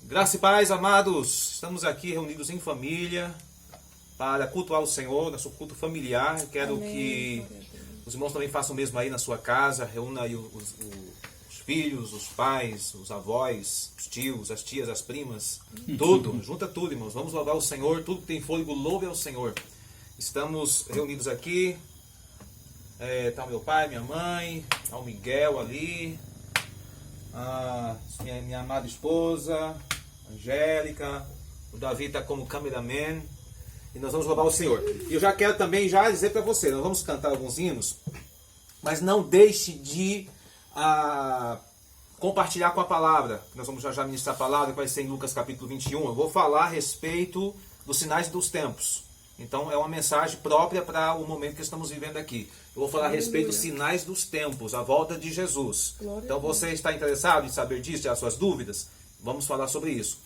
Graça e paz, amados. Estamos aqui reunidos em família para cultuar o Senhor, nosso culto familiar. Quero que os irmãos também façam o mesmo aí na sua casa. Reúna aí os filhos, os pais, os avós, os tios, as tias, as primas. Tudo, junta tudo, irmãos. Vamos louvar o Senhor. Tudo que tem fôlego, louve ao Senhor. Estamos reunidos aqui. Tá o meu pai, minha mãe, tá o Miguel ali, minha amada esposa, Angélica, o Davi está como cameraman, e nós vamos louvar o Senhor. E eu já quero também já dizer para você, nós vamos cantar alguns hinos, mas não deixe de compartilhar com a palavra. Nós vamos já ministrar a palavra, que vai ser em Lucas capítulo 21. Eu vou falar a respeito dos sinais dos tempos. Então é uma mensagem própria para o momento que estamos vivendo aqui. Eu vou falar a respeito dos sinais dos tempos, a volta de Jesus. Então você está interessado em saber disso, tirar suas dúvidas? Vamos falar sobre isso.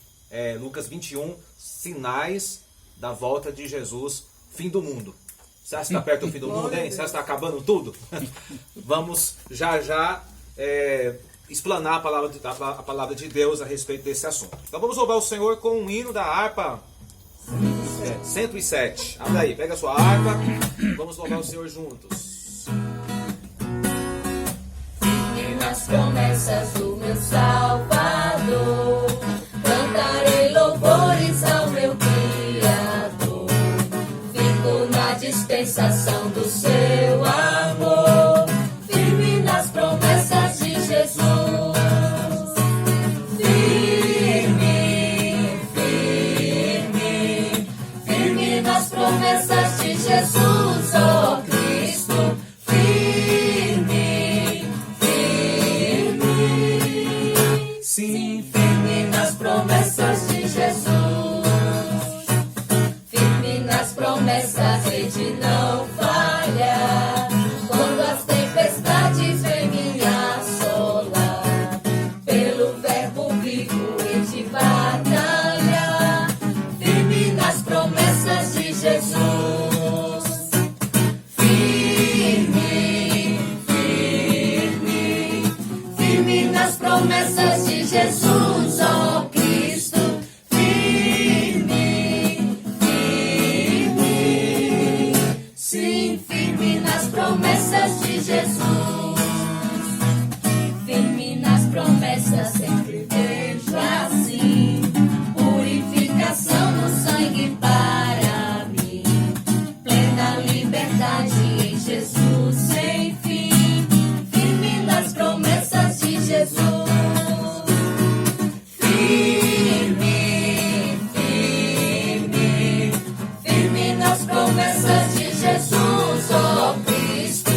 Lucas 21, sinais da volta de Jesus, fim do mundo. Você acha que está perto do fim do mundo, hein? Você acha que está acabando tudo? Vamos já explanar a palavra de Deus a respeito desse assunto. Então vamos louvar o Senhor com um hino da harpa 107. Abre aí, pega a sua harpa. Vamos louvar o Senhor juntos. Firme nas promessas do meu Salvador, cantarei louvores ao meu Criador. Fico na dispensação do seu amor, firme nas promessas de Jesus. Promessas de Jesus, ó Cristo, firme, firme. Sim, firme nas promessas de Jesus, firme nas promessas, de não falhar. Quando as tempestades vêm me assolar, pelo verbo vivo e de batalhar, firme nas promessas de Jesus, firme, firme, firme nas promessas de Jesus, ó Cristo, firme, firme, sim, firme nas promessas de Jesus, firme nas promessas, sempre vejo assim, purificação no sangue para mim, plena liberdade em Jesus sem fim, firme nas promessas de Jesus, firme, firme, firme nas promessas de Jesus, ó Cristo,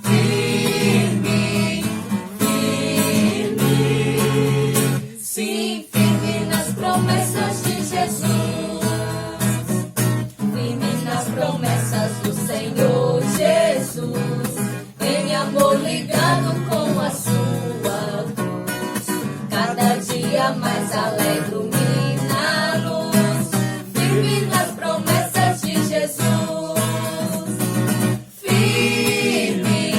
firme, firme, sim, firme nas promessas de Jesus, firme nas promessas do Senhor Jesus, em amor ligado com a sua cruz, cada dia mais alegro-me na luz, firme nas promessas de Jesus, firme,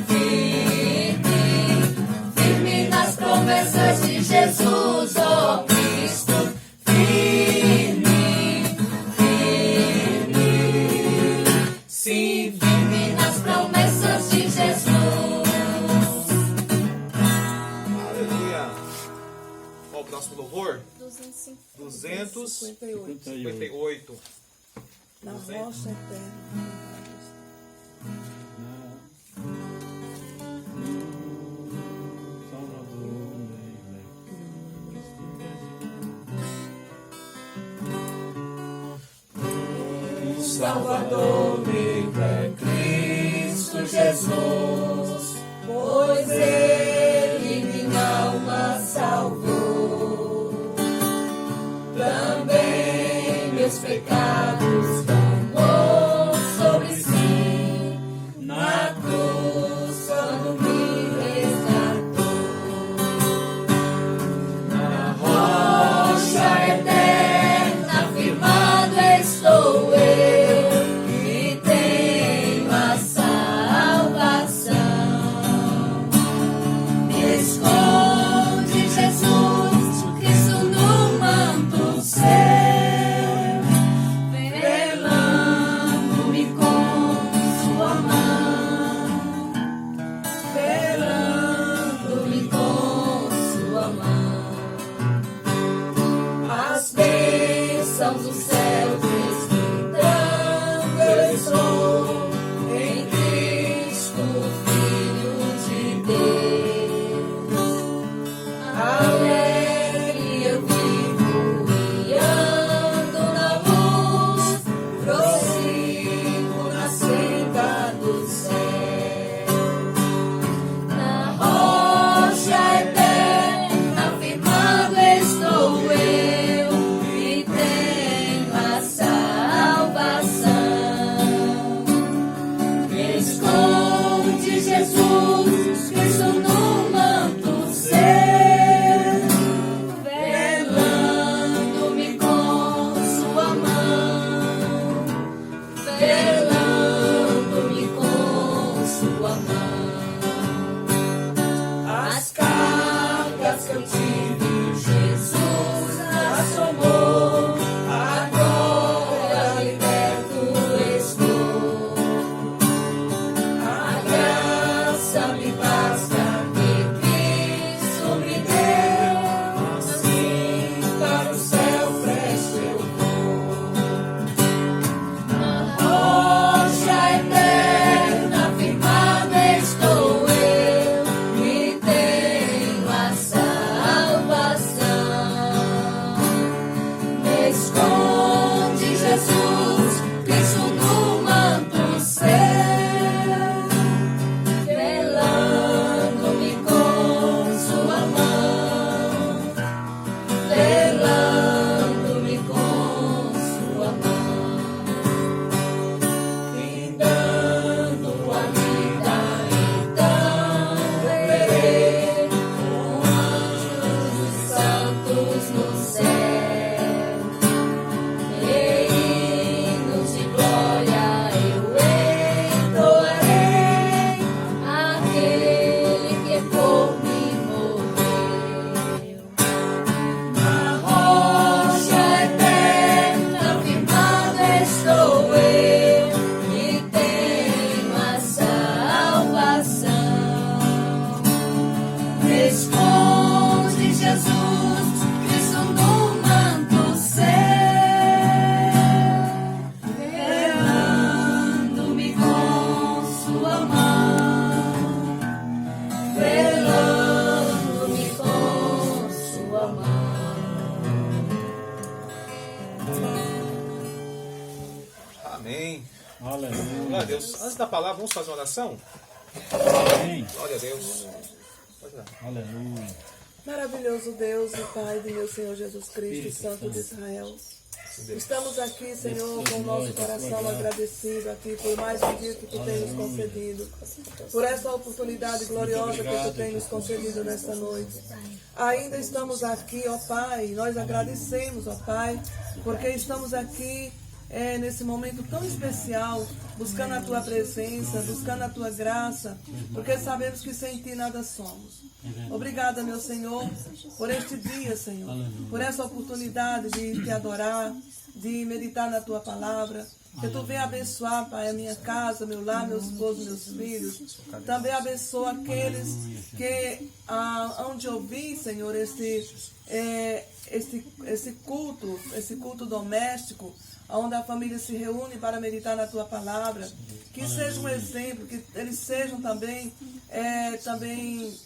firme, firme nas promessas de Jesus, ó Cristo, firme, firme, sim, firme nas promessas de Jesus. Aleluia. Qual o próximo louvor? 258. 258. Na rocha eterna. Salvador vivo é Cristo Jesus, pois Ele minha alma salvou. Também meus pecados tomou sobre si, na cruz quando me resgatou. Na rocha eterna firmado estou eu, e tenho a salvação. esconde Jesus, Cristo no manto céu, velando-me com sua mão, velando-me com sua mão. Amém. Aleluia. Glória a Deus. Antes da palavra, vamos fazer uma oração? Amém. Glória a Deus. Pode lá. Aleluia. Maravilhoso Deus e Pai de meu Senhor Jesus Cristo, Santo de Israel. Estamos aqui, Senhor, com o nosso coração agradecido aqui por mais um dia que Tu tens nos concedido, por essa oportunidade gloriosa que Tu tens nos concedido nesta noite. Ainda estamos aqui, ó Pai, nós agradecemos, ó Pai, porque estamos aqui nesse momento tão especial, buscando a Tua presença, buscando a Tua graça, porque sabemos que sem Ti nada somos. Obrigada, meu Senhor, por este dia, Senhor, por essa oportunidade de Te adorar, de meditar na Tua palavra. Que Tu venha abençoar, Pai, a minha casa, meu lar, meu esposo, meus filhos. Também abençoa aqueles que hão de ouvir, Senhor, esse culto doméstico, onde a família se reúne para meditar na Tua palavra. Que seja um exemplo, que eles sejam também,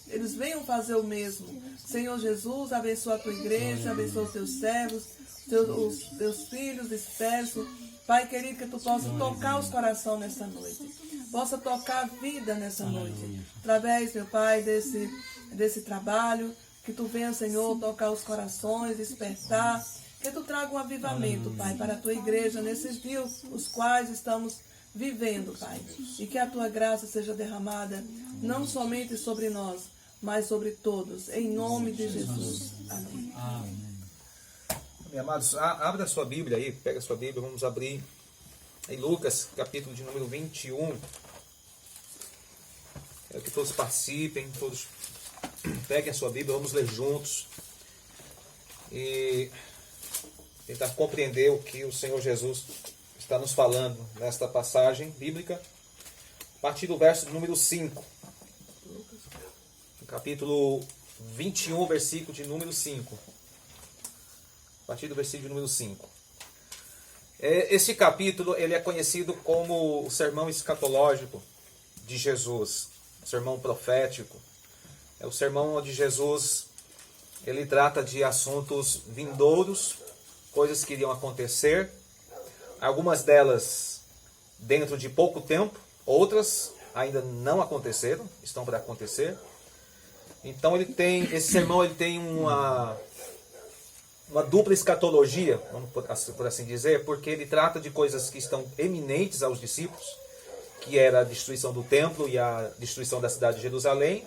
eles venham fazer o mesmo. Senhor Jesus, abençoa a Tua igreja, abençoa os Teus servos, os Teus filhos dispersos. Pai querido, que Tu possa tocar os corações nessa noite. Possa tocar a vida nessa noite. Através, meu Pai, desse trabalho. Que Tu venha, Senhor, tocar os corações, despertar. Que Tu traga um avivamento, Pai, para a Tua igreja nesses dias os quais estamos vivendo, Pai. E que a Tua graça seja derramada não somente sobre nós, mas sobre todos. Em nome de Jesus. Amém. Amém. Meus amados, abra a sua Bíblia aí, pega a sua Bíblia, vamos abrir em Lucas, capítulo de número 21. Quero que todos participem, todos peguem a sua Bíblia, vamos ler juntos e tentar compreender o que o Senhor Jesus está nos falando nesta passagem bíblica, a partir do verso número 5. Capítulo 21, versículo de número 5. A partir do versículo número 5. Esse capítulo ele é conhecido como o sermão escatológico de Jesus, o sermão profético. É o sermão onde Jesus ele trata de assuntos vindouros, coisas que iriam acontecer, algumas delas dentro de pouco tempo, outras ainda não aconteceram, estão para acontecer. Então esse sermão ele tem uma dupla escatologia, vamos por assim dizer, porque ele trata de coisas que estão eminentes aos discípulos, que era a destruição do templo e a destruição da cidade de Jerusalém,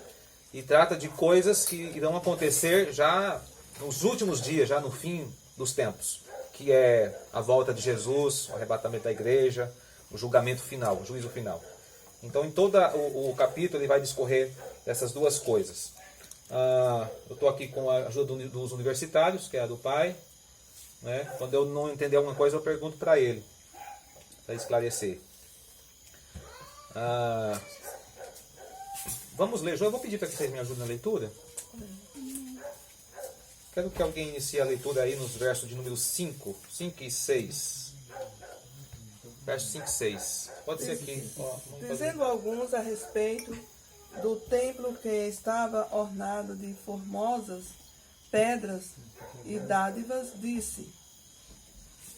e trata de coisas que irão acontecer já nos últimos dias, já no fim dos tempos, que é a volta de Jesus, o arrebatamento da igreja, o julgamento final, o juízo final. Então, em todo o capítulo, ele vai discorrer dessas duas coisas. Eu estou aqui com a ajuda dos universitários, que é a do pai. Né? Quando eu não entender alguma coisa, eu pergunto para ele, para esclarecer. Vamos ler. Eu vou pedir para que vocês me ajudem na leitura. Quero que alguém inicie a leitura aí nos versos de número 5 e 6. Versos 5 e 6. Pode ser aqui. Dizendo alguns a respeito do templo que estava ornado de formosas pedras e dádivas, disse: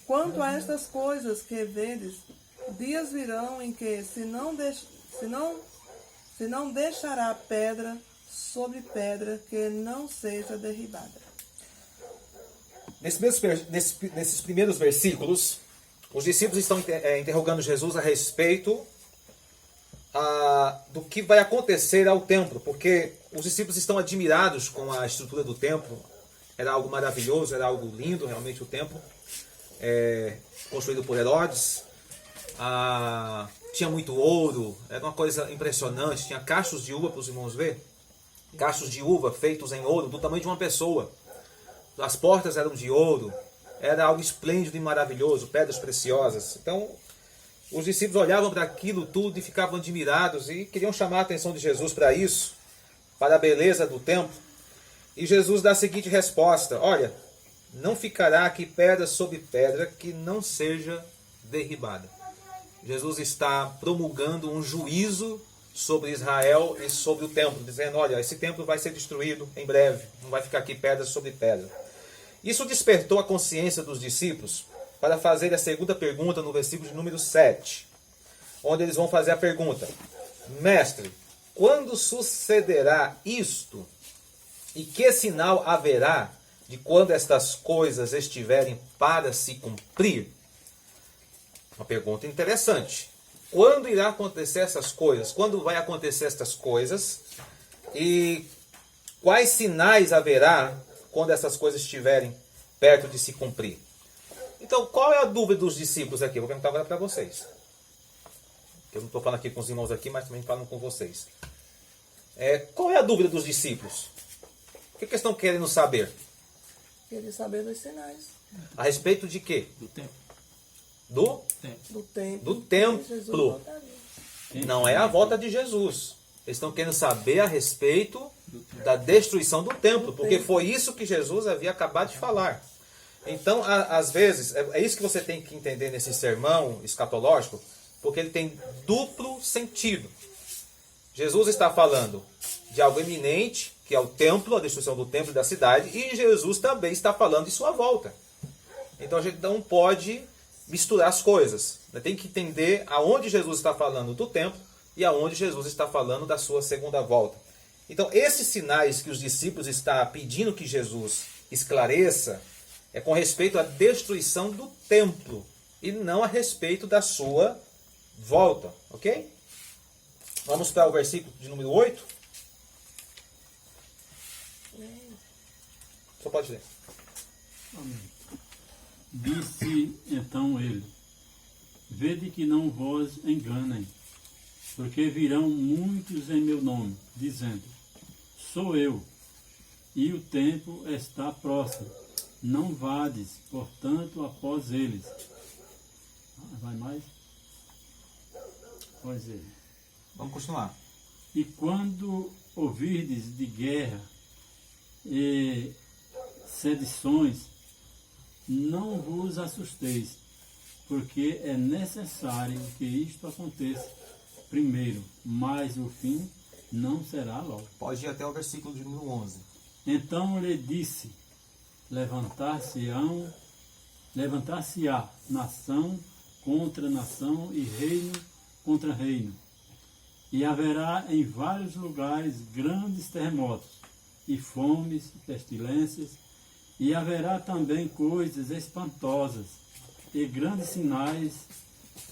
quanto a estas coisas que vedes, dias virão em que se não deixará pedra sobre pedra que não seja derribada. Nesses primeiros versículos, os discípulos estão interrogando Jesus a respeito do que vai acontecer ao templo, porque os discípulos estão admirados com a estrutura do templo. Era algo maravilhoso, era algo lindo, realmente o templo, construído por Herodes. Tinha muito ouro, era uma coisa impressionante, tinha cachos de uva para os irmãos ver, cachos de uva feitos em ouro, do tamanho de uma pessoa. As portas eram de ouro, era algo esplêndido e maravilhoso, pedras preciosas. Então, os discípulos olhavam para aquilo tudo e ficavam admirados e queriam chamar a atenção de Jesus para isso, para a beleza do templo. E Jesus dá a seguinte resposta: olha, não ficará aqui pedra sobre pedra que não seja derribada. Jesus está promulgando um juízo sobre Israel e sobre o templo, dizendo, olha, esse templo vai ser destruído em breve, não vai ficar aqui pedra sobre pedra. Isso despertou a consciência dos discípulos para fazer a segunda pergunta no versículo de número 7, onde eles vão fazer a pergunta: Mestre, quando sucederá isto? E que sinal haverá de quando estas coisas estiverem para se cumprir? Uma pergunta interessante. Quando irá acontecer essas coisas? Quando vai acontecer estas coisas? E quais sinais haverá quando essas coisas estiverem perto de se cumprir? Então, qual é a dúvida dos discípulos aqui? Eu vou perguntar agora para vocês. Eu não estou falando aqui com os irmãos aqui, mas também falando com vocês. Qual é a dúvida dos discípulos? O que eles estão querendo saber? Queria saber dos sinais. A respeito de quê? Do tempo. Do Do templo. templo. Não é a volta de Jesus. Eles estão querendo saber a respeito da destruição do templo, porque foi isso que Jesus havia acabado de falar. Então, às vezes, é isso que você tem que entender nesse sermão escatológico, porque ele tem duplo sentido. Jesus está falando de algo iminente, que é o templo, a destruição do templo e da cidade, e Jesus também está falando de sua volta. Então a gente não pode misturar as coisas. Tem que entender aonde Jesus está falando do templo e aonde Jesus está falando da sua segunda volta. Então esses sinais que os discípulos estão pedindo que Jesus esclareça é com respeito à destruição do templo e não a respeito da sua volta. Ok? Vamos para o versículo de número 8. Só pode ler. Amém. Disse então ele: Vede que não vos enganem, porque virão muitos em meu nome, dizendo: Sou eu, e o tempo está próximo. Não vades, portanto, após eles. Vai mais? Pois é. Vamos continuar. E quando ouvirdes de guerra e sedições, não vos assusteis, porque é necessário que isto aconteça primeiro, mas o fim não será logo. Pode ir até o versículo de número 11. Então lhe disse: levantar-se-á nação contra nação e reino contra reino. E haverá em vários lugares grandes terremotos, e fomes, e pestilências, e haverá também coisas espantosas, e grandes sinais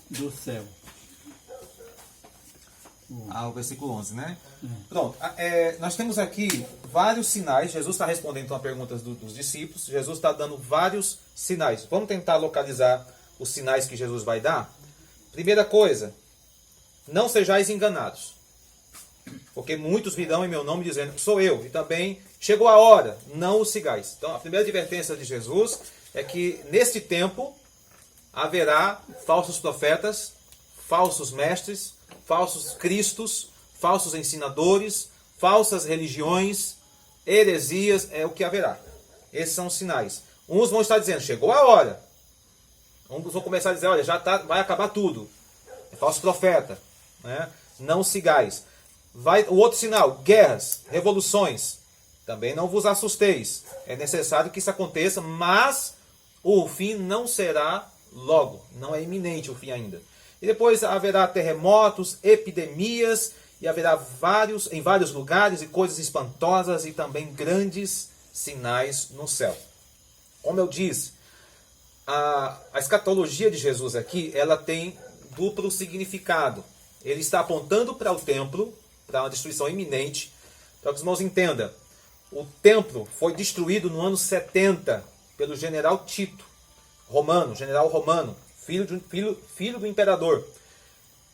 do céu. O versículo 11, né? Pronto. Nós temos aqui vários sinais. Jesus está respondendo então a perguntas dos discípulos. Jesus está dando vários sinais. Vamos tentar localizar os sinais que Jesus vai dar? Primeira coisa, não sejais enganados. Porque muitos virão em meu nome dizendo que sou eu. E também chegou a hora, não os sigais. Então a primeira advertência de Jesus é que neste tempo haverá falsos profetas, falsos mestres, falsos cristos, falsos ensinadores, falsas religiões, heresias, é o que haverá. Esses são os sinais. Uns vão estar dizendo, chegou a hora. Uns vão começar a dizer, olha, vai acabar tudo. É falso profeta. Né? Não sigais. O outro sinal, guerras, revoluções. Também não vos assusteis. É necessário que isso aconteça, mas o fim não será logo. Não é iminente o fim ainda. E depois haverá terremotos, epidemias, e haverá em vários lugares, e coisas espantosas, e também grandes sinais no céu. Como eu disse, a escatologia de Jesus aqui, ela tem duplo significado. Ele está apontando para o templo, para uma destruição iminente, para que os irmãos entendam. O templo foi destruído no ano 70 pelo general Tito, general romano, filho do imperador.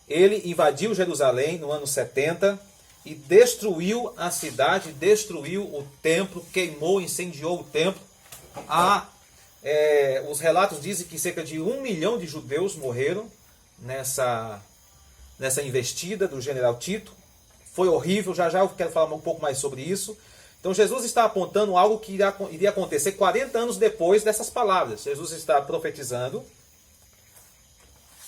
Ele invadiu Jerusalém no ano 70 e destruiu a cidade, destruiu o templo, queimou, incendiou o templo. Os relatos dizem que cerca de 1 milhão de judeus morreram nessa investida do general Tito. Foi horrível, já eu quero falar um pouco mais sobre isso. Então Jesus está apontando algo que iria acontecer 40 anos depois dessas palavras. Jesus está profetizando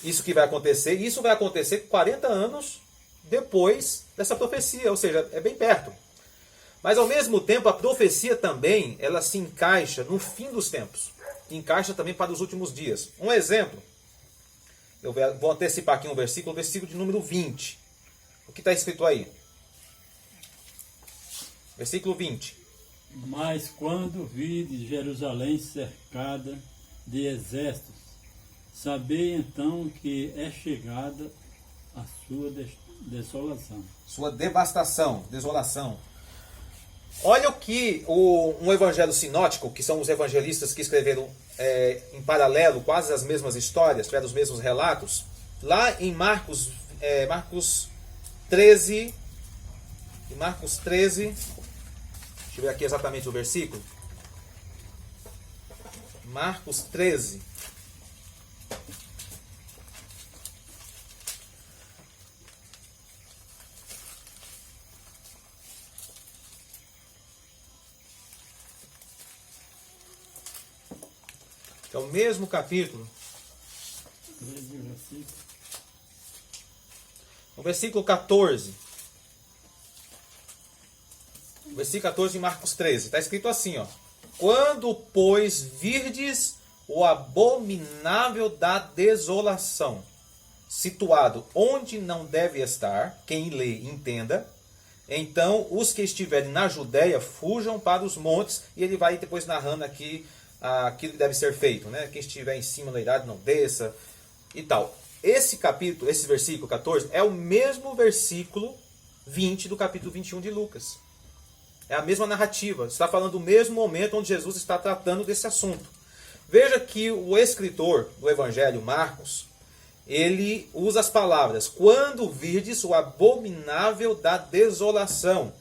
isso que vai acontecer, e isso vai acontecer 40 anos depois dessa profecia, ou seja, é bem perto. Mas ao mesmo tempo a profecia também, ela se encaixa no fim dos tempos. Encaixa também para os últimos dias. Um exemplo, eu vou antecipar aqui um versículo, o versículo de número 20. O que está escrito aí? Versículo 20. Mas quando vide Jerusalém cercada de exércitos, sabei então que é chegada a sua desolação. Sua devastação, desolação. Olha o que um evangelho sinótico, que são os evangelistas que escreveram em paralelo quase as mesmas histórias, tiveram os mesmos relatos, lá em Marcos 13, deixa eu ver aqui exatamente o versículo. Marcos 13. É o mesmo capítulo. O versículo 14. O versículo 14 de Marcos 13. Está escrito assim, ó. Quando, pois, virdes o abominável da desolação, situado onde não deve estar, quem lê entenda, então os que estiverem na Judéia fujam para os montes, e ele vai depois narrando aqui aquilo que deve ser feito, né? Quem estiver em cima da idade não desça e tal. Esse capítulo, esse versículo 14, é o mesmo versículo 20 do capítulo 21 de Lucas. É a mesma narrativa. Está falando do mesmo momento onde Jesus está tratando desse assunto. Veja que o escritor do Evangelho, Marcos, ele usa as palavras: quando virdes o abominável da desolação.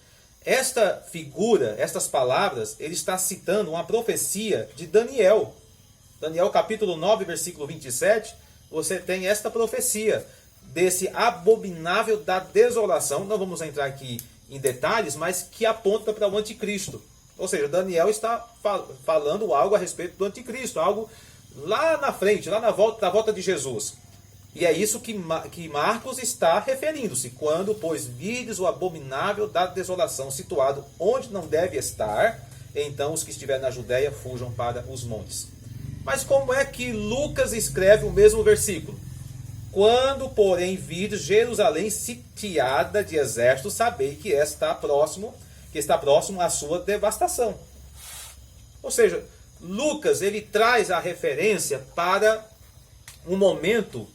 Esta figura, estas palavras, ele está citando uma profecia de Daniel. Daniel capítulo 9, versículo 27, você tem esta profecia desse abominável da desolação. Não vamos entrar aqui em detalhes, mas que aponta para o anticristo. Ou seja, Daniel está falando algo a respeito do anticristo, algo lá na frente, lá na volta de Jesus. E é isso que Marcos está referindo-se. Quando, pois, virdes o abominável da desolação, situado onde não deve estar, então os que estiverem na Judéia fujam para os montes. Mas como é que Lucas escreve o mesmo versículo? Quando, porém, virdes Jerusalém sitiada de exército, sabei que está próximo à sua devastação. Ou seja, Lucas ele traz a referência para um momento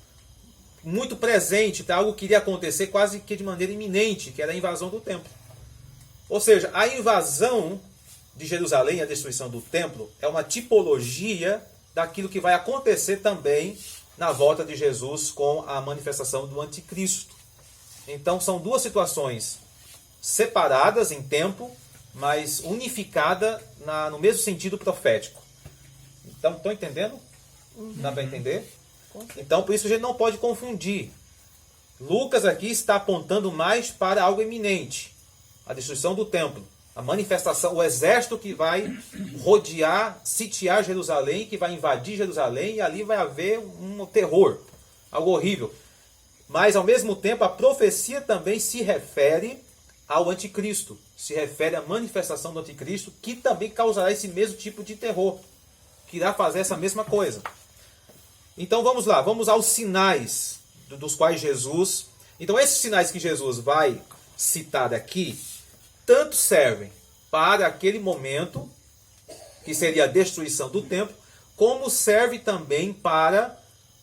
muito presente, para algo que iria acontecer quase que de maneira iminente, que era a invasão do templo. Ou seja, a invasão de Jerusalém, a destruição do templo, é uma tipologia daquilo que vai acontecer também na volta de Jesus com a manifestação do anticristo. Então são duas situações separadas em tempo, mas unificada no mesmo sentido profético. Então, estão entendendo? Dá para entender? Então, por isso a gente não pode confundir. Lucas aqui está apontando mais para algo iminente. A destruição do templo. A manifestação, o exército que vai rodear, sitiar Jerusalém, que vai invadir Jerusalém, e ali vai haver um terror. Algo horrível. Mas, ao mesmo tempo, a profecia também se refere ao anticristo. Se refere à manifestação do anticristo, que também causará esse mesmo tipo de terror. Que irá fazer essa mesma coisa. Então vamos lá, vamos aos sinais dos quais Jesus... Então esses sinais que Jesus vai citar aqui, tanto servem para aquele momento, que seria a destruição do templo, como serve também para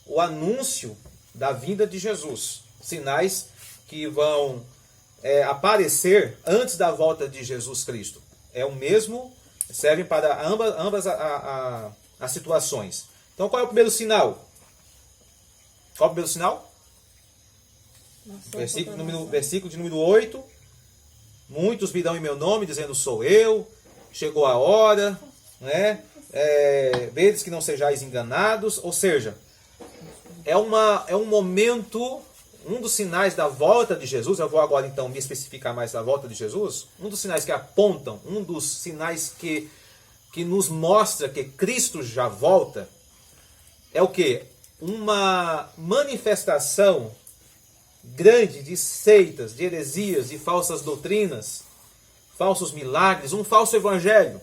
o anúncio da vinda de Jesus. Sinais que vão aparecer antes da volta de Jesus Cristo. É o mesmo, servem para ambas as situações. Então qual é o primeiro sinal? Qual é o primeiro sinal? Versículo de número 8. Muitos virão em meu nome, dizendo sou eu, chegou a hora, né? Vedes que não sejais enganados. Ou seja, é um momento um dos sinais da volta de Jesus, eu vou agora então me especificar mais da volta de Jesus, um dos sinais que apontam, um dos sinais que nos mostra que Cristo já volta, é o quê? Uma manifestação grande de seitas, de heresias, de falsas doutrinas, falsos milagres, um falso evangelho.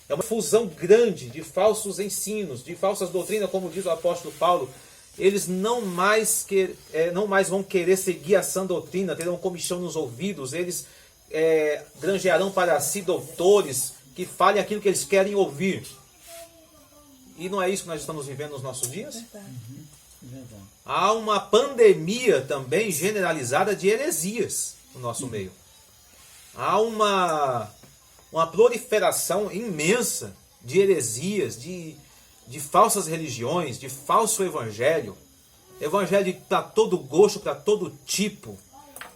É uma fusão grande de falsos ensinos, de falsas doutrinas, como diz o apóstolo Paulo. Eles não mais vão querer seguir a sã doutrina, terão comichão nos ouvidos, eles granjearão para si doutores que falem aquilo que eles querem ouvir. E não é isso que nós estamos vivendo nos nossos dias? Verdade. Há uma pandemia também generalizada de heresias no nosso meio. Há uma proliferação imensa de heresias, de falsas religiões, de falso evangelho. Evangelho para todo gosto, para todo tipo.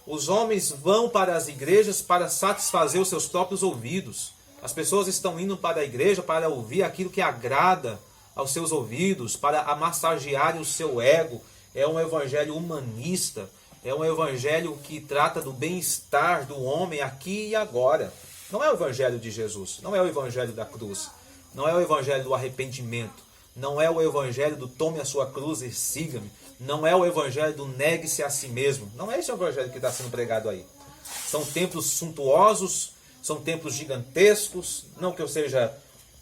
Os homens vão para as igrejas para satisfazer os seus próprios ouvidos. As pessoas estão indo para a igreja para ouvir aquilo que agrada aos seus ouvidos, para massagear o seu ego. É um evangelho humanista, é um evangelho que trata do bem-estar do homem aqui e agora. Não é o evangelho de Jesus, não é o evangelho da cruz, não é o evangelho do arrependimento, não é o evangelho do tome a sua cruz e siga-me, não é o evangelho do negue-se a si mesmo. Não é esse o evangelho que está sendo pregado aí. São templos suntuosos, são templos gigantescos, não que eu seja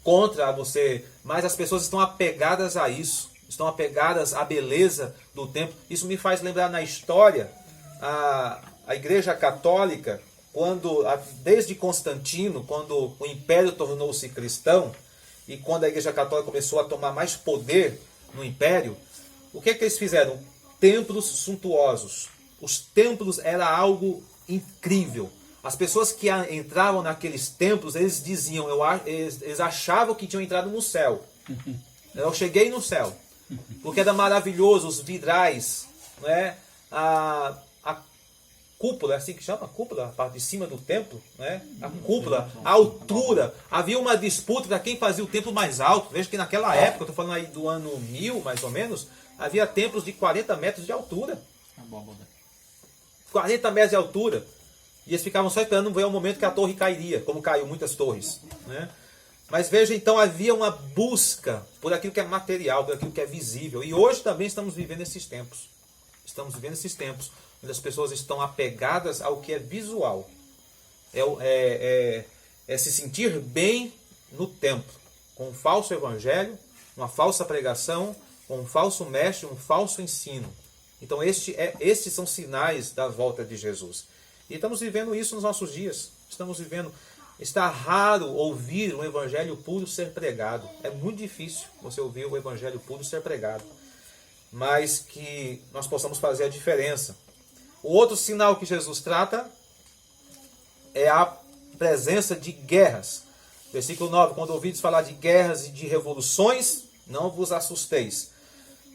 contra você, mas as pessoas estão apegadas a isso, estão apegadas à beleza do templo. Isso me faz lembrar na história, a Igreja Católica, desde Constantino, quando o Império tornou-se cristão, e quando a Igreja Católica começou a tomar mais poder no Império, o que eles fizeram? Templos suntuosos. Os templos era algo incrível. As pessoas que entravam naqueles templos, eles diziam, eles achavam que tinham entrado no céu. Eu cheguei no céu. Porque era maravilhoso, os vidrais, né? A cúpula, é assim que chama? A cúpula, a parte de cima do templo, né? A cúpula, a altura. Havia uma disputa para quem fazia o templo mais alto. Veja que naquela época, eu estou falando aí do ano 1000, mais ou menos, havia templos de 40 metros de altura. 40 metros de altura. E eles ficavam só esperando ver o momento que a torre cairia, como caiu muitas torres, né? Mas veja, então havia uma busca por aquilo que é material, por aquilo que é visível. E hoje também estamos vivendo esses tempos. Estamos vivendo esses tempos onde as pessoas estão apegadas ao que é visual. É se sentir bem no templo, com um falso evangelho, uma falsa pregação, com um falso mestre, um falso ensino. Então estes são sinais da volta de Jesus. E estamos vivendo isso nos nossos dias. Está raro ouvir um evangelho puro ser pregado. É muito difícil você ouvir o evangelho puro ser pregado. Mas que nós possamos fazer a diferença. O outro sinal que Jesus trata é a presença de guerras. Versículo 9. Quando ouvides falar de guerras e de revoluções, não vos assusteis.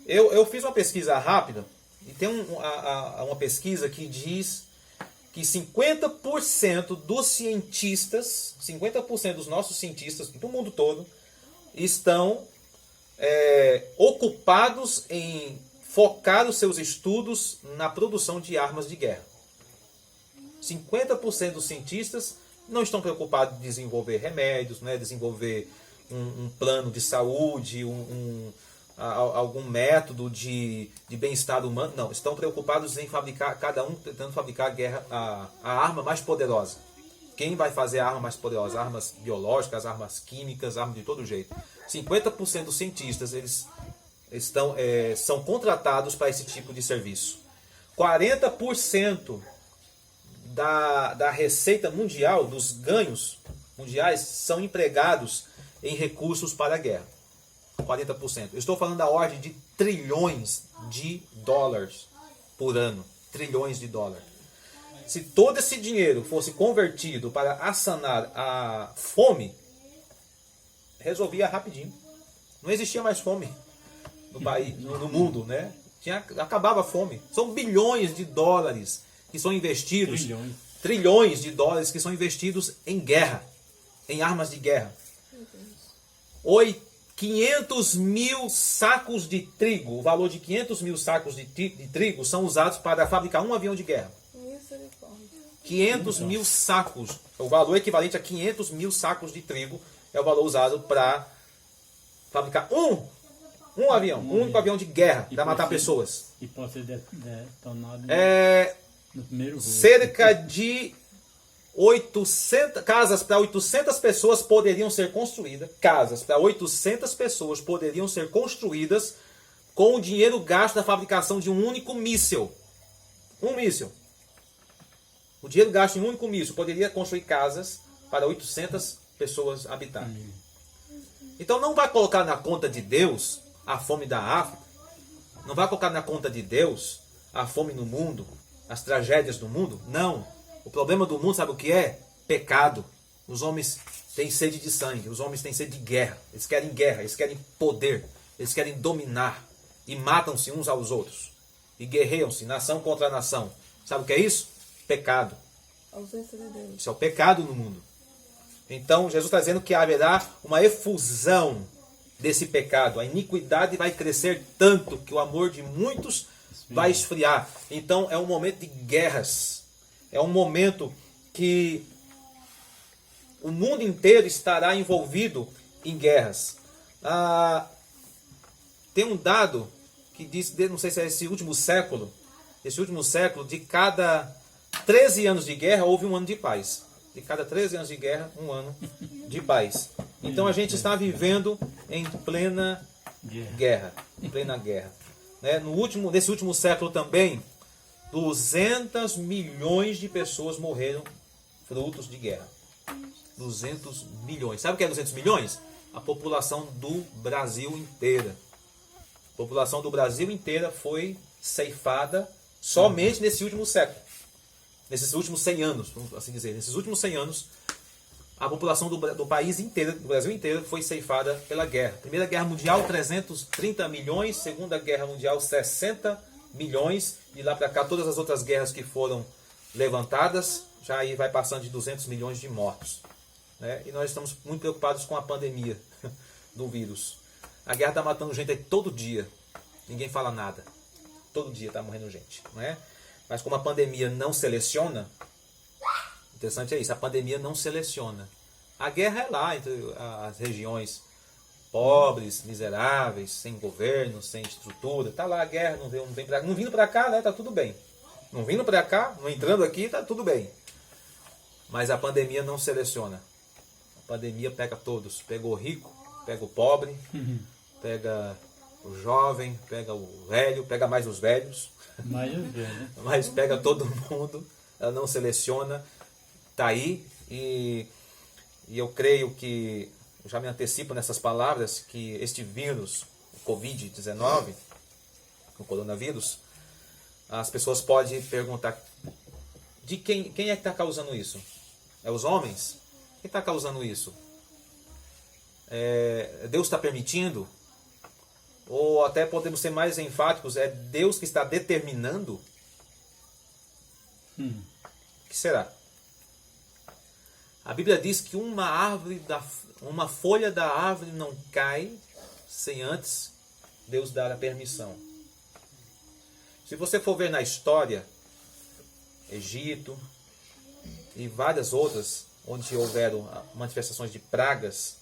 Eu fiz uma pesquisa rápida. E tem uma pesquisa que diz que 50% dos cientistas, 50% dos nossos cientistas do mundo todo, estão ocupados em focar os seus estudos na produção de armas de guerra. 50% dos cientistas não estão preocupados em desenvolver remédios, né, desenvolver um plano de saúde, algum método de bem-estar humano. Não, estão preocupados em fabricar, cada um tentando fabricar a arma mais poderosa. Quem vai fazer a arma mais poderosa? Armas biológicas, armas químicas, armas de todo jeito. 50% dos cientistas eles são contratados para esse tipo de serviço. 40% da receita mundial, dos ganhos mundiais, são empregados em recursos para a guerra. 40%. Eu estou falando da ordem de trilhões de dólares por ano. Trilhões de dólares. Se todo esse dinheiro fosse convertido para sanar a fome, resolvia rapidinho. Não existia mais fome no país, no mundo, né? Acabava a fome. São bilhões de dólares que são investidos, trilhões de dólares que são investidos em guerra, em armas de guerra. 500 mil sacos de trigo, o valor de 500 mil sacos de trigo são usados para fabricar um avião de guerra. Misericórdia. 500 mil sacos, o valor equivalente a 500 mil sacos de trigo é o valor usado para fabricar um avião, um único avião de guerra, para matar pessoas. E pode ser detonado no primeiro voo. Cerca de 800 casas para 800 pessoas poderiam ser construídas. Casas para 800 pessoas poderiam ser construídas com o dinheiro gasto da fabricação de um único míssil. Um míssil. O dinheiro gasto em um único míssil poderia construir casas para 800 pessoas habitarem. Então não vai colocar na conta de Deus a fome da África. Não vai colocar na conta de Deus a fome no mundo, as tragédias do mundo. Não. O problema do mundo, sabe o que é? Pecado. Os homens têm sede de sangue, os homens têm sede de guerra, eles querem poder, eles querem dominar e matam-se uns aos outros e guerreiam-se, nação contra nação. Sabe o que é isso? Pecado. Ausência de Deus. Isso é o pecado no mundo. Então Jesus está dizendo que haverá uma efusão desse pecado. A iniquidade vai crescer tanto que o amor de muitos vai esfriar. Então é um momento de guerras. É um momento que o mundo inteiro estará envolvido em guerras. Tem um dado que diz, não sei se é esse último século, de cada 13 anos de guerra houve um ano de paz. De cada 13 anos de guerra, um ano de paz. Então a gente está vivendo em plena guerra. Em plena guerra. Né? Nesse último século também, 200 milhões de pessoas morreram frutos de guerra. 200 milhões. Sabe o que é 200 milhões? A população do Brasil inteira. A população do Brasil inteira foi ceifada somente nesse último século. Nesses últimos 100 anos, vamos assim dizer. Nesses últimos 100 anos, a população do país inteiro, do Brasil inteiro, foi ceifada pela guerra. Primeira Guerra Mundial, 330 milhões. Segunda Guerra Mundial, 60 milhões. E lá para cá, todas as outras guerras que foram levantadas, já aí vai passando de 200 milhões de mortos. Né? E nós estamos muito preocupados com a pandemia do vírus. A guerra está matando gente aí todo dia. Ninguém fala nada. Todo dia está morrendo gente. Não é? Mas como a pandemia não seleciona, interessante é isso, a pandemia não seleciona. A guerra é lá entre as regiões pobres, miseráveis, sem governo, sem estrutura. Está lá a guerra, não vem pra, não vindo para cá, né? Tá tudo bem. Não vindo para cá, não entrando aqui, tá tudo bem. Mas a pandemia não seleciona. A pandemia pega todos. Pega o rico, pega o pobre, pega o jovem, pega o velho, pega mais os velhos. Mas pega todo mundo. Ela não seleciona. Está aí. E eu creio que, eu já me antecipo nessas palavras, que este vírus, o Covid-19, o coronavírus, as pessoas podem perguntar, de quem é que está causando isso? É os homens? Quem está causando isso? Deus está permitindo? Ou até podemos ser mais enfáticos, é Deus que está determinando? O que será? A Bíblia diz que uma folha da árvore não cai sem antes Deus dar a permissão. Se você for ver na história, Egito e várias outras, onde houveram manifestações de pragas,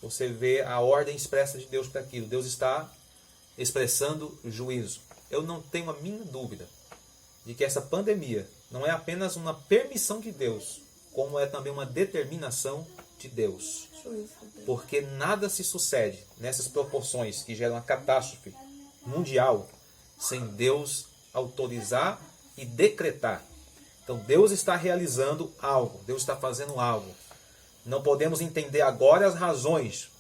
você vê a ordem expressa de Deus para aquilo. Deus está expressando juízo. Eu não tenho a mínima dúvida de que essa pandemia não é apenas uma permissão de Deus, como é também uma determinação de Deus. Porque nada se sucede nessas proporções que geram uma catástrofe mundial sem Deus autorizar e decretar. Então Deus está realizando algo, Deus está fazendo algo. Não podemos entender agora as razões,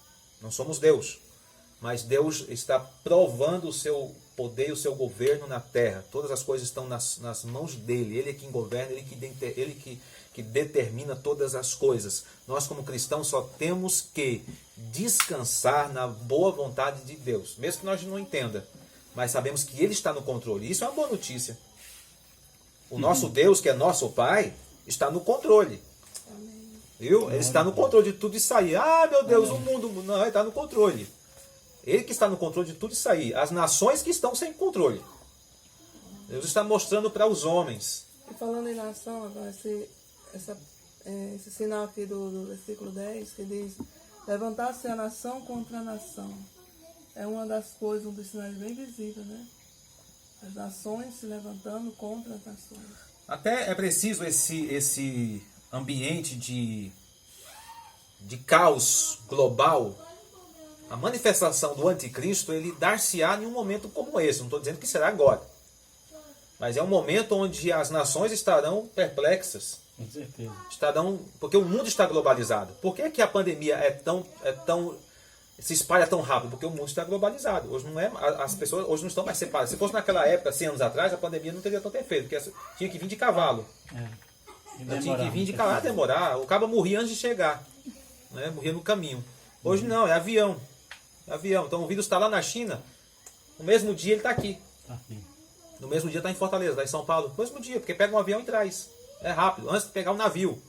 não somos Deus, mas Deus está provando o seu poder e o seu governo na terra. Todas as coisas estão nas mãos dele, ele é quem governa, ele que determina todas as coisas. Nós como cristãos só temos que descansar na boa vontade de Deus, mesmo que nós não entenda, mas sabemos que ele está no controle. Isso é uma boa notícia. O nosso Deus, que é nosso Pai, está no controle. Viu? Ele está no controle de tudo isso aí. Ah, meu Deus, o mundo... Não, ele está no controle. Ele que está no controle de tudo isso aí. As nações que estão sem controle. Deus está mostrando para os homens. E falando em nação, agora, esse sinal aqui do versículo 10, que diz: levantar-se a nação contra a nação. É uma das coisas, um dos sinais bem visíveis, né? As nações se levantando contra as nações. Até é preciso esse ambiente de caos global. A manifestação do anticristo, ele dar-se-á em um momento como esse. Não estou dizendo que será agora. Mas é um momento onde as nações estarão perplexas. Com certeza. Porque o mundo está globalizado. Por que a pandemia se espalha tão rápido? Porque o mundo está globalizado. Hoje as pessoas hoje não estão mais separadas. Se fosse naquela época, 100 anos atrás, a pandemia não teria tanto efeito, porque tinha que vir de cavalo. Tinha que vir de cavalo, demorar. O cabo morria antes de chegar, né? Morria no caminho. Hoje não, é avião. Então o vírus está lá na China, no mesmo dia ele está aqui. No mesmo dia está em Fortaleza, está em São Paulo. No mesmo dia, porque pega um avião e traz. É rápido, antes de pegar um navio.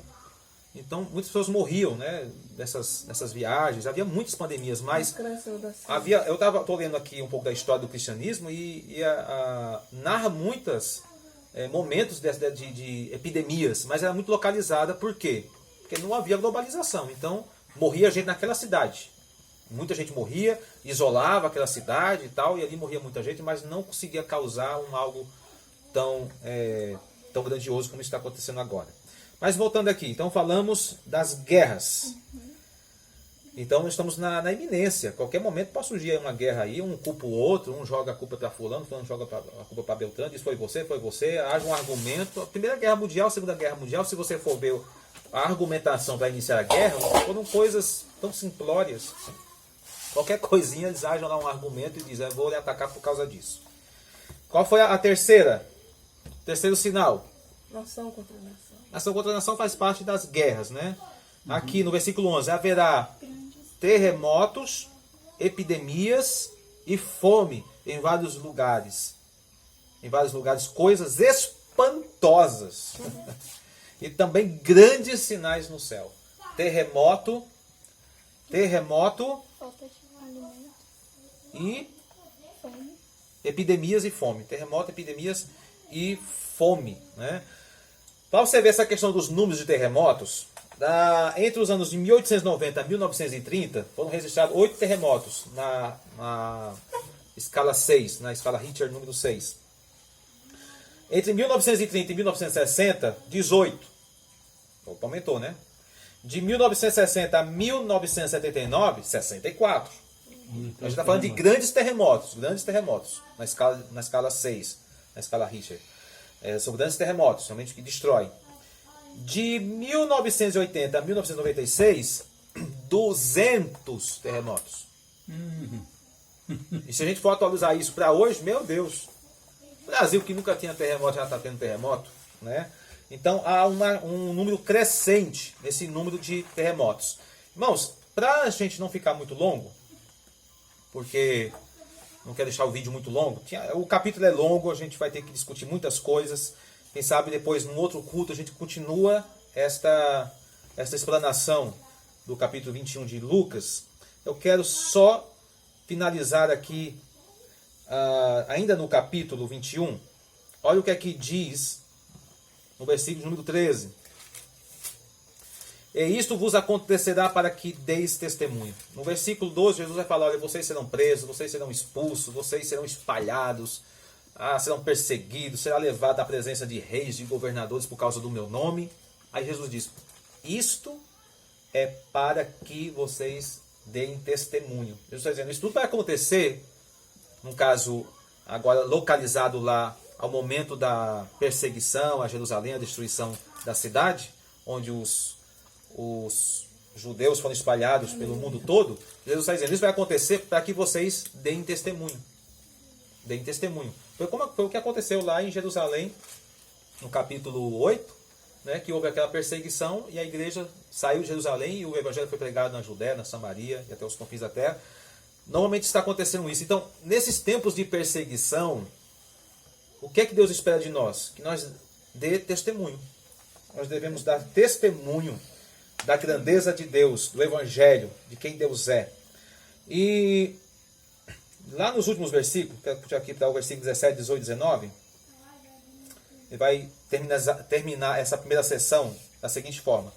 Então muitas pessoas morriam, né, nessas viagens. Havia muitas pandemias, mas eu estou lendo aqui um pouco da história do cristianismo e narra muitos momentos de epidemias, mas era muito localizada. Por quê? Porque não havia globalização. Então morria gente naquela cidade. Muita gente morria, isolava aquela cidade e tal, e ali morria muita gente, mas não conseguia causar algo tão grandioso como está acontecendo agora. Mas voltando aqui, então falamos das guerras. Então estamos na iminência. Qualquer momento pode surgir uma guerra aí, um culpa o outro, um joga a culpa para fulano joga a culpa para Beltrano, diz foi você, haja um argumento. A Primeira Guerra Mundial, a Segunda Guerra Mundial, se você for ver a argumentação para iniciar a guerra, foram coisas tão simplórias. Qualquer coisinha eles agem lá um argumento e dizem, vou lhe atacar por causa disso. Qual foi a terceira? Terceiro sinal. Nação contra nação. Nação contra nação faz parte das guerras, né? Aqui no versículo 11, haverá terremotos, epidemias e fome em vários lugares. Em vários lugares, coisas espantosas. E também grandes sinais no céu. Terremoto, Falta de alimento. e Fome. epidemias e fome. Terremoto, epidemias e fome, né? Para você ver essa questão dos números de terremotos, entre os anos de 1890 a 1930, foram registrados 8 terremotos na escala 6, na escala Richter número 6. Entre 1930 e 1960, 18. Opa, aumentou, né? De 1960 a 1979, 64. A gente está falando de grandes terremotos na escala 6, na escala Richter. São grandes terremotos, realmente que destroem. De 1980 a 1996, 200 terremotos. E se a gente for atualizar isso para hoje, meu Deus, o Brasil que nunca tinha terremoto já está tendo terremoto, né? Então há um número crescente nesse número de terremotos. Irmãos, para a gente não ficar muito longo, porque não quero deixar o vídeo muito longo, o capítulo é longo, a gente vai ter que discutir muitas coisas. Quem sabe depois, num outro culto, a gente continua esta explanação do capítulo 21 de Lucas. Eu quero só finalizar aqui, ainda no capítulo 21, olha o que aqui diz no versículo número 13. E isto vos acontecerá para que deis testemunho. No versículo 12, Jesus vai falar, olha, vocês serão presos, vocês serão expulsos, vocês serão espalhados, serão perseguidos, será levado à presença de reis, de governadores por causa do meu nome. Aí Jesus diz, isto é para que vocês deem testemunho. Jesus está dizendo, isso tudo vai acontecer, num caso agora localizado lá, ao momento da perseguição a Jerusalém, a destruição da cidade, onde os judeus foram espalhados pelo mundo todo. Jesus está dizendo, isso vai acontecer para que vocês deem testemunho. Deem testemunho. Foi o que aconteceu lá em Jerusalém, no capítulo 8, né, que houve aquela perseguição e a igreja saiu de Jerusalém e o evangelho foi pregado na Judéia, na Samaria e até os confins da terra. Normalmente está acontecendo isso. Então, nesses tempos de perseguição, o que é que Deus espera de nós? Que nós dê testemunho. Nós devemos dar testemunho da grandeza de Deus, do Evangelho, de quem Deus é. E lá nos últimos versículos, quero puxar aqui para o versículo 17, 18, 19, ele vai terminar essa primeira sessão da seguinte forma: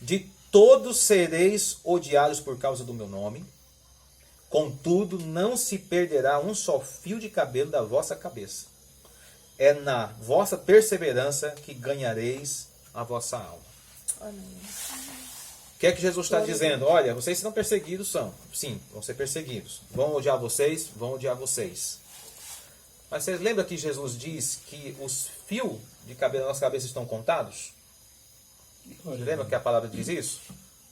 de todos sereis odiados por causa do meu nome, contudo não se perderá um só fio de cabelo da vossa cabeça. É na vossa perseverança que ganhareis a vossa alma. Amém. O que é que Jesus está dizendo? Olha, vocês serão perseguidos, são. Sim, vão ser perseguidos. Vão odiar vocês, vão odiar vocês. Mas vocês lembram que Jesus diz que os fios de cabelo da nossa cabeça estão contados? Você lembra que a palavra diz isso?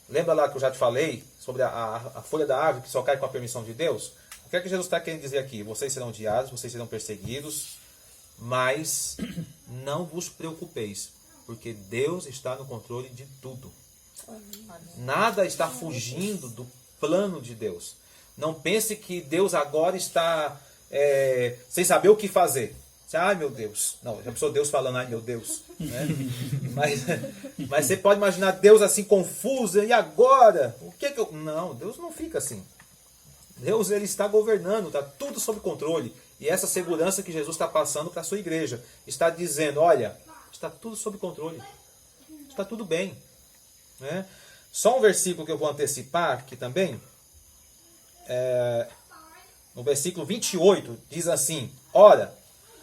Lembra lá que eu já te falei sobre a folha da árvore que só cai com a permissão de Deus? O que é que Jesus está querendo dizer aqui? Vocês serão odiados, vocês serão perseguidos, mas não vos preocupeis, porque Deus está no controle de tudo. Nada está fugindo do plano de Deus. Não pense que Deus agora está sem saber o que fazer. Ai meu Deus. Não, já pensou Deus falando, ai meu Deus. Né? Mas você pode imaginar Deus assim confuso. E agora? O que eu... Não, Deus não fica assim. Deus ele está governando, está tudo sob controle. E essa segurança que Jesus está passando para a sua igreja. Está dizendo, olha, está tudo sob controle. Está tudo bem. Né? Só um versículo que eu vou antecipar aqui também. No versículo 28, diz assim: ora,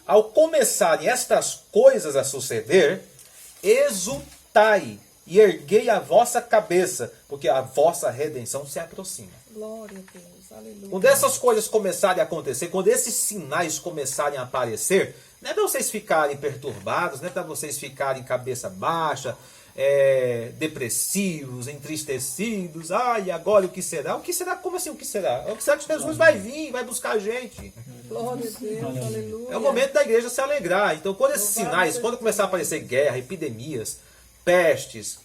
ao começarem estas coisas a suceder, exultai e erguei a vossa cabeça, porque a vossa redenção se aproxima. Glória a Deus, aleluia. Quando essas coisas começarem a acontecer, quando esses sinais começarem a aparecer, não é para vocês ficarem perturbados, não é para vocês ficarem cabeça baixa, depressivos, entristecidos. Ai, agora o que será? O que será? Como assim o que será? O que será que Jesus vai vir, vai buscar a gente? Glória a Deus, aleluia. É o momento da igreja se alegrar. Então, quando esses sinais, quando começar a aparecer guerra, epidemias, pestes,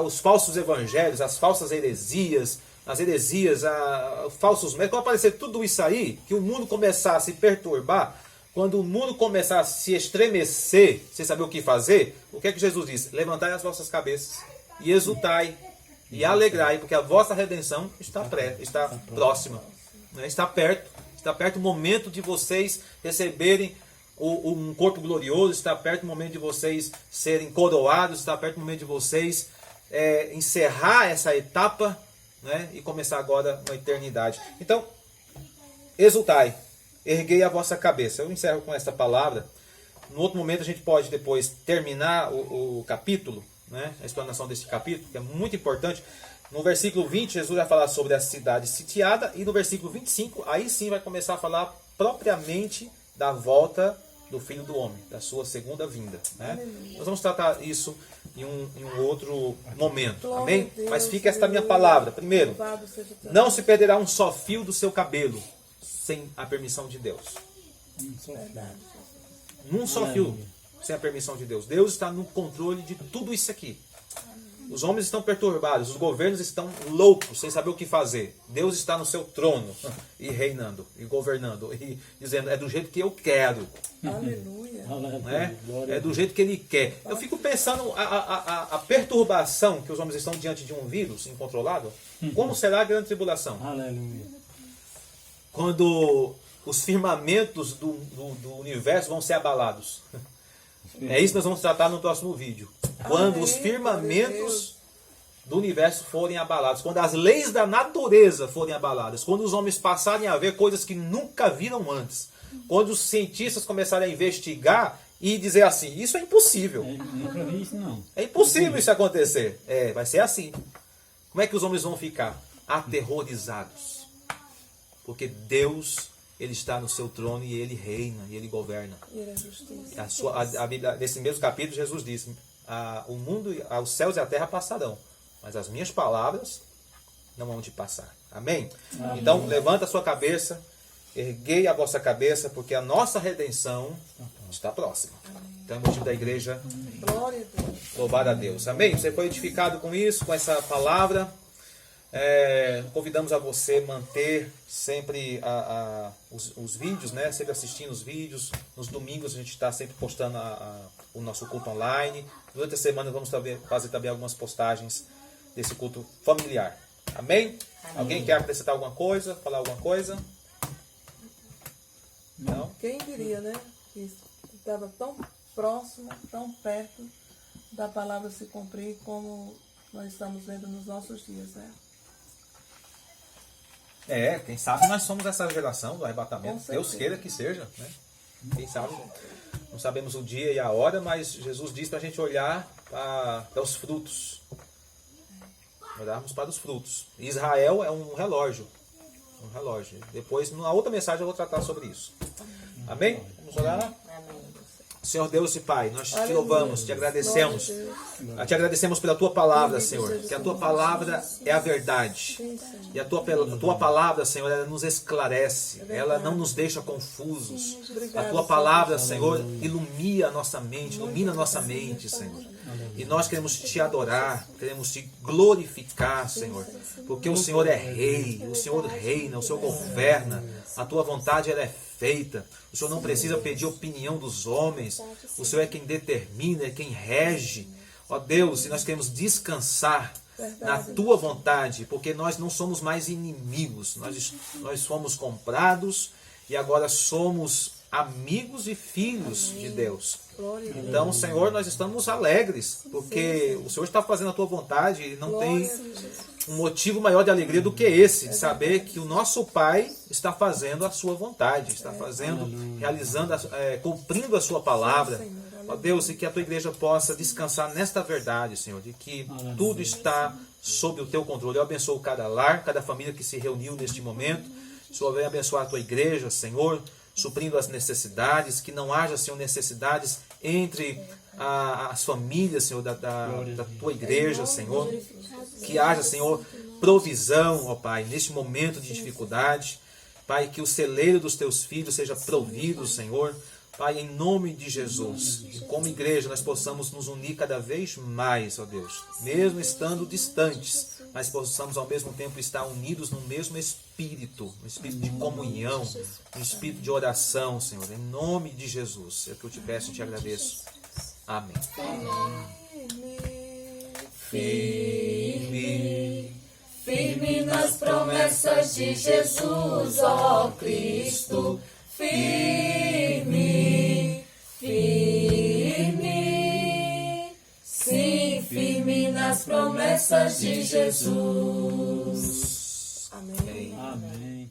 os falsos evangelhos, as falsas heresias, falsos médicos, quando aparecer tudo isso aí, que o mundo começar a se perturbar, quando o mundo começar a se estremecer, sem saber o que fazer, o que é que Jesus diz? Levantai as vossas cabeças e exultai e alegrai, porque a vossa redenção está próxima, né? Está perto o momento de vocês receberem um corpo glorioso, está perto o momento de vocês serem coroados, está perto o momento de vocês encerrar essa etapa, né? E começar agora uma eternidade. Então, exultai. Erguei a vossa cabeça. Eu encerro com essa palavra. No outro momento a gente pode depois terminar o capítulo, né? A explanação desse capítulo, que é muito importante. No versículo 20, Jesus vai falar sobre a cidade sitiada. E no versículo 25, aí sim vai começar a falar propriamente da volta do Filho do Homem, da sua segunda vinda. Né? Nós vamos tratar isso em um outro momento. Amém? Mas fica esta minha palavra. Primeiro, não se perderá um só fio do seu cabelo sem a permissão de Deus. Num só fio, sem a permissão de Deus. Deus está no controle de tudo isso aqui. Os homens estão perturbados, os governos estão loucos, sem saber o que fazer. Deus está no seu trono e reinando, e governando, e dizendo, é do jeito que eu quero. Aleluia. Né? É do jeito que Ele quer. Eu fico pensando a perturbação que os homens estão diante de um vírus incontrolável. Como será a grande tribulação? Aleluia. Quando os firmamentos do universo vão ser abalados. É isso que nós vamos tratar no próximo vídeo. Quando os firmamentos do universo forem abalados. Quando as leis da natureza forem abaladas. Quando os homens passarem a ver coisas que nunca viram antes. Quando os cientistas começarem a investigar e dizer assim, isso é impossível. Nunca vi isso, não. É impossível isso acontecer. Vai ser assim. Como é que os homens vão ficar? Aterrorizados. Porque Deus, Ele está no seu trono e Ele reina e Ele governa. A Bíblia, nesse mesmo capítulo, Jesus disse, o mundo, os céus e a terra passarão, mas as minhas palavras não vão te passar. Amém? Amém. Então, levanta a sua cabeça, erguei a vossa cabeça, porque a nossa redenção está próxima. Então, é motivo da igreja louvar a Deus. Amém? Você foi edificado com isso, com essa palavra. Convidamos a você manter sempre os vídeos, né? Sempre assistindo os vídeos. Nos domingos a gente está sempre postando o nosso culto online. Durante a semana vamos fazer também algumas postagens desse culto familiar. Amém? Alguém quer acrescentar alguma coisa? Falar alguma coisa? Não? Quem diria, né? Que estava tão próximo, tão perto da palavra se cumprir como nós estamos vendo nos nossos dias, né? Quem sabe nós somos essa geração do arrebatamento. Com Deus certeza. queira que seja, né? Quem sabe? Não sabemos o dia e a hora, mas Jesus diz para a gente olhar para os frutos. Olharmos para os frutos. Israel é um relógio. Um relógio. Depois, na outra mensagem, eu vou tratar sobre isso. Amém? Vamos orar? Senhor Deus e Pai, nós te louvamos, te agradecemos. Te agradecemos pela tua palavra, Senhor. Que a tua palavra é a verdade. E a tua palavra, Senhor, ela nos esclarece. Ela não nos deixa confusos. A tua palavra, Senhor, ilumina a nossa mente, Senhor. E nós queremos te adorar, queremos te glorificar, Senhor. Porque o Senhor é rei, o Senhor reina, o Senhor governa. A tua vontade ela é feita. O Senhor não precisa pedir opinião dos homens. O Senhor é quem determina, é quem rege. Ó Deus, e nós queremos descansar na tua vontade, porque nós não somos mais inimigos. Nós fomos comprados e agora somos amigos e filhos de Deus. Então, Senhor, nós estamos alegres, porque o Senhor está fazendo a tua vontade e não tem um motivo maior de alegria do que esse, de saber que o nosso Pai está fazendo a sua vontade, está realizando, cumprindo a sua palavra. Ó Deus, e que a tua igreja possa descansar nesta verdade, Senhor, de que tudo está sob o teu controle. Eu abençoo cada lar, cada família que se reuniu neste momento. O Senhor vem abençoar a tua igreja, Senhor, suprindo as necessidades, que não haja, Senhor, necessidades entre as famílias, Senhor, da tua igreja, Senhor. Que haja, Senhor, provisão, ó Pai, neste momento de dificuldade. Pai, que o celeiro dos teus filhos seja provido, Senhor. Pai, em nome de Jesus, e como igreja nós possamos nos unir cada vez mais, ó Deus, mesmo estando distantes, mas possamos ao mesmo tempo estar unidos no mesmo espírito, no espírito de comunhão, no espírito de oração, Senhor, em nome de Jesus. É o que eu te peço e te agradeço. Amém. Firme nas promessas de Jesus, ó Cristo. Firme, sim, firme nas promessas de Jesus. Amém. Amém.